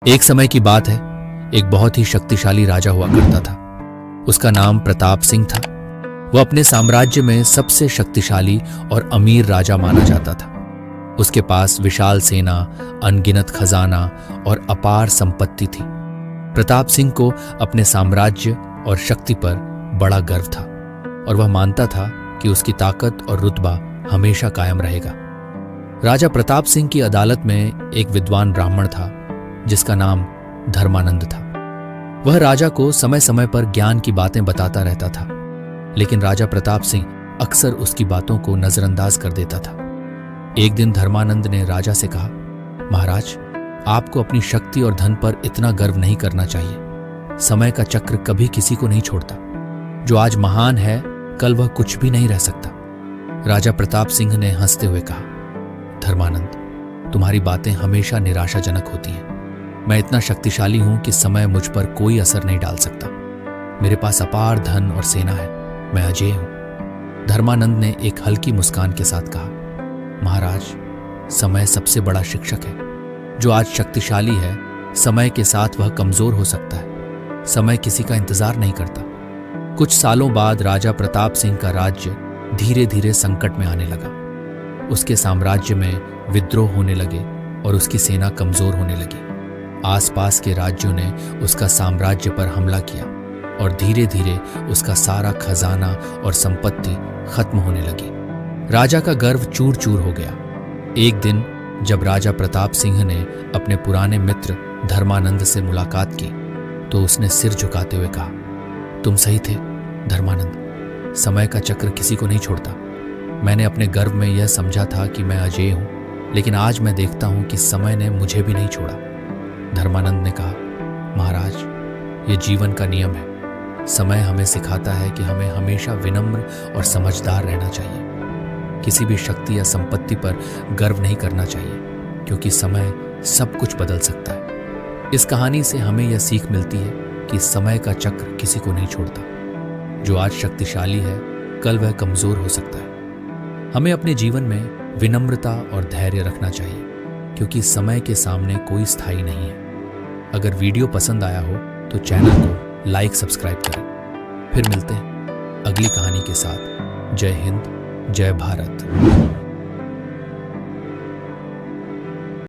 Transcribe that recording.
एक समय की बात है, एक बहुत ही शक्तिशाली राजा हुआ करता था। उसका नाम प्रताप सिंह था। वह अपने साम्राज्य में सबसे शक्तिशाली और अमीर राजा माना जाता था। उसके पास विशाल सेना, अनगिनत खजाना और अपार संपत्ति थी। प्रताप सिंह को अपने साम्राज्य और शक्ति पर बड़ा गर्व था और वह मानता था कि उसकी ताकत और रुतबा हमेशा कायम रहेगा। राजा प्रताप सिंह की अदालत में एक विद्वान ब्राह्मण था जिसका नाम धर्मानंद था। वह राजा को समय समय पर ज्ञान की बातें बताता रहता था, लेकिन राजा प्रताप सिंह अक्सर उसकी बातों को नजरअंदाज कर देता था। एक दिन धर्मानंद ने राजा से कहा, महाराज, आपको अपनी शक्ति और धन पर इतना गर्व नहीं करना चाहिए। समय का चक्र कभी किसी को नहीं छोड़ता। जो आज महान है, कल वह कुछ भी नहीं रह सकता। राजा प्रताप सिंह ने हंसते हुए कहा, धर्मानंद, तुम्हारी बातें हमेशा निराशाजनक होती हैं। मैं इतना शक्तिशाली हूं कि समय मुझ पर कोई असर नहीं डाल सकता। मेरे पास अपार धन और सेना है। मैं अजेय हूं। धर्मानंद ने एक हल्की मुस्कान के साथ कहा, महाराज, समय सबसे बड़ा शिक्षक है। जो आज शक्तिशाली है, समय के साथ वह कमजोर हो सकता है। समय किसी का इंतजार नहीं करता। कुछ सालों बाद राजा प्रताप सिंह का राज्य धीरे धीरे संकट में आने लगा। उसके साम्राज्य में विद्रोह होने लगे और उसकी सेना कमजोर होने लगी। आसपास के राज्यों ने उसका साम्राज्य पर हमला किया और धीरे धीरे उसका सारा खजाना और संपत्ति खत्म होने लगी। राजा का गर्व चूर चूर हो गया। एक दिन जब राजा प्रताप सिंह ने अपने पुराने मित्र धर्मानंद से मुलाकात की तो उसने सिर झुकाते हुए कहा, तुम सही थे धर्मानंद। समय का चक्र किसी को नहीं छोड़ता। मैंने अपने गर्व में यह समझा था कि मैं अजेय हूं, लेकिन आज मैं देखता हूं कि समय ने मुझे भी नहीं छोड़ा। धर्मानंद ने कहा, महाराज, ये जीवन का नियम है। समय हमें सिखाता है कि हमें हमेशा विनम्र और समझदार रहना चाहिए। किसी भी शक्ति या संपत्ति पर गर्व नहीं करना चाहिए, क्योंकि समय सब कुछ बदल सकता है। इस कहानी से हमें यह सीख मिलती है कि समय का चक्र किसी को नहीं छोड़ता। जो आज शक्तिशाली है, कल वह कमजोर हो सकता है। हमें अपने जीवन में विनम्रता और धैर्य रखना चाहिए, क्योंकि समय के सामने कोई स्थायी नहीं है। अगर वीडियो पसंद आया हो तो चैनल को लाइक, सब्सक्राइब करें। फिर मिलते हैं अगली कहानी के साथ। जय हिंद, जय भारत।